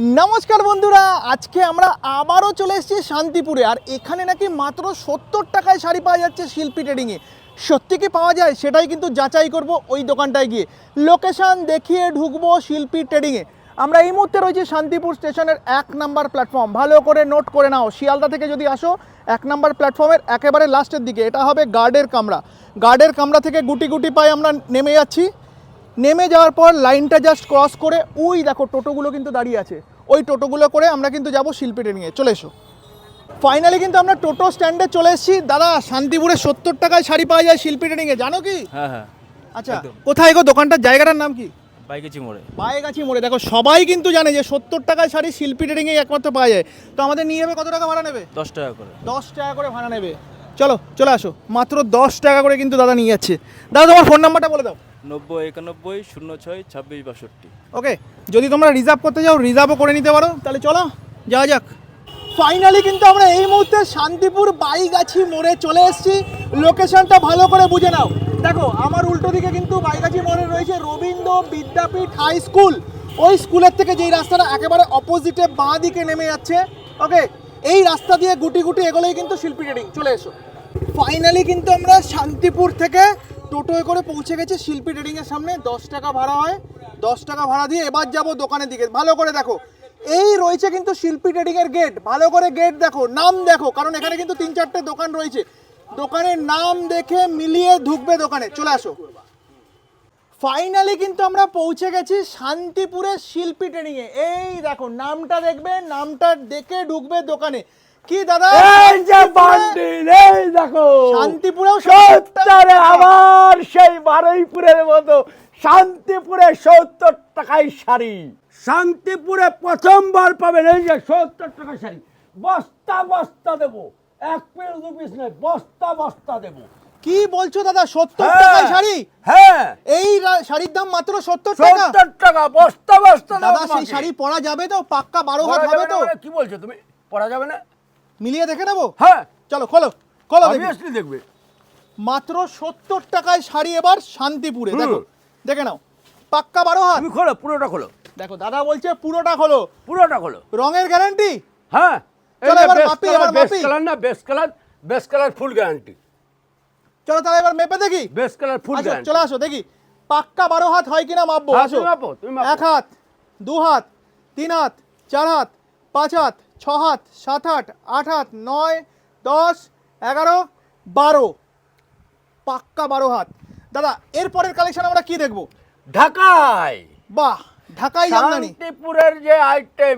নমস্কার বন্ধুরা, আজকে আমরা আবারও চলে এসেছি শান্তিপুরে। আর এখানে নাকি মাত্র 70 টাকায় শাড়ি পাওয়া যাচ্ছে শিল্পী ট্রেডিংয়ে। সত্যি কি পাওয়া যায় সেটাই কিন্তু যাচাই করব ওই দোকানটায় গিয়ে। লোকেশন দেখিয়ে ঢুকবো শিল্পী ট্রেডিংয়ে। আমরা এই মুহূর্তে রয়েছি শান্তিপুর স্টেশনের 1 নাম্বার প্ল্যাটফর্ম। ভালো করে নোট করে নাও, শিয়ালদা থেকে যদি আসো 1 নাম্বার প্ল্যাটফর্মের একেবারে লাস্টের দিকে এটা হবে গার্ডের কামরা। গার্ডের কামরা থেকে গুটি গুটি পায়ে আমরা নেমে যাচ্ছি। নেমে যাওয়ার পর লাইনটা জাস্ট ক্রস করে ওই দেখো টোটোগুলো কিন্তু দাঁড়িয়ে আছে, ওই টোটোগুলো করে আমরা কিন্তু যাব শিল্পী ট্রেডিংয়ে। চলে এসো। ফাইনালি কিন্তু আমরা টোটো স্ট্যান্ডে চলে এসেছি। দাদা, শান্তিপুরে 70 টাকায় শাড়ি পাওয়া যায় শিল্পী ট্রেডিংয়ে, জানো কি? হ্যাঁ। আচ্ছা, কোথায় গো দোকানটার? জায়গাটার নাম কি? বাইকেছি মোড়ে। বাইগাছি মোড়ে। দেখো, সবাই কিন্তু জানে যে 70 টাকায় শাড়ি শিল্পী ট্রেডিংয়ে একমাত্র পাওয়া যায়। তো আমাদের নিয়ে যাবে, কত টাকা ভাড়া নেবে? 10 টাকা করে। 10 টাকা করে ভাড়া নেবে। চলো চলে আসো, মাত্র 10 টাকা করে কিন্তু দাদা নিয়ে যাচ্ছে। দাদা, তোমার ফোন নাম্বারটা বলে দাও। 90 91 06 26 62। ওকে, যদি তোমরা রিজার্ভ করতে চাও রিজার্ভও করে নিতে পারো। তাহলে চলো যাওয়া যাক। ফাইনালি কিন্তু আমরা এই মুহূর্তে শান্তিপুর বাইগাছি মোড়ে চলে এসেছি। লোকেশনটা ভালো করে বুঝে নাও। দেখো, আমার উল্টো দিকে কিন্তু বাইগাছি মোড়ে রয়েছে রবীন্দ্র বিদ্যাপীঠ হাই স্কুল। ওই স্কুলের থেকে যেই রাস্তাটা একেবারে অপোজিটে বাঁ দিকে নেমে যাচ্ছে, ওকে, এই রাস্তা দিয়ে গুটি গুটি এগোলেই কিন্তু শিল্পী ট্রেডিং। চলে এসো। ফাইনালি কিন্তু আমরা শান্তিপুর থেকে টোটোয় করে পৌঁছে গেছি শিল্পী ট্রেডিংয়ের সামনে। 10 টাকা ভাড়া হয়। 10 টাকা ভাড়া দিয়ে এবার যাব দোকানের দিকে। ভালো করে দেখো, এই রয়েছে কিন্তু শিল্পী ট্রেডিংয়ের গেট। ভালো করে গেট দেখো, নাম দেখো, কারণ এখানে কিন্তু 3-4টে দোকান রয়েছে। দোকানের নাম দেখে মিলিয়ে ঢুকবে দোকানে। চলে আসো। ফাইনালি কিন্তু আমরা পৌঁছে গেছি শান্তিপুরের শিল্পী ট্রেডিংয়ে। এই দেখো, নামটা দেখবে, নামটা দেখে ঢুকবে দোকানে। কি দাদা, এই যে বান্ডিল, এই দেখো শান্তিপুরেও সত্তরে আবার সেই বারুইপুরের মতো শান্তিপুরে 70 টাকায় শাড়ি। শান্তিপুরে প্রথমবার পাবেন এই যে 70 টাকার শাড়ি। বস্তা বস্তা দেবো, 1 পিস 2 পিস নয়, বস্তা বস্তা দেবো। কি বলছো দাদা, 70 হ্যাঁ, টাকায় শাড়ি? হ্যাঁ, এই শাড়ির দাম মাত্র 70 টাকা? 70 টাকা বস্তা বস্তা দেবো দাদা, সেই তোমাকে। শাড়ি পরা যাবে তো? পাক্কা 12 হাত পরা হবে যাবে তো? না মানে কি বলছো তুমি? পরা যাবে না? মিলিয়ে দেখে নেবো। হ্যাঁ, চলো খোলো খোলো দেখি। অবভিয়াসলি দেখবে। মাত্র 70 টাকায় শাড়ি এবার শান্তিপুরে। দেখো, দেখে নাও, পাক্কা 12 হাত। তুমি খোলো, পুরোটা খোলো, দেখো, দাদা বলছে পুরোটা খোলো। পুরোটা খোলো। রঙের গ্যারান্টি? হ্যাঁ, চলো এবার মাপি, এবার বেস্ট মাপি। কালার না, বেস্ট কালার ফুল গ্যারান্টি। চলো তাহলে এবার মেপে দেখি। বেস্ট কালার ফুল আসো, গ্যারান্টি। চলে আসো দেখি পাক্কা 12 হাত হয় কিনা মাপবো। হ্যাঁ, আসো। তুমি মাপো, তুমি মাপো। 1 হাত, 2 হাত, 3 হাত, 4 হাত, 5 হাত, 6 হাত, 7 হাত, 8 হাত, 9, 10, 11, 12, পাক্কা 12 হাত। দাদা, এরপরের কালেকশন আমরা কি দেখবো? ঢাকায় বাহ, ঢাকাই জামদানি। শান্তিপুরের যে আইটেম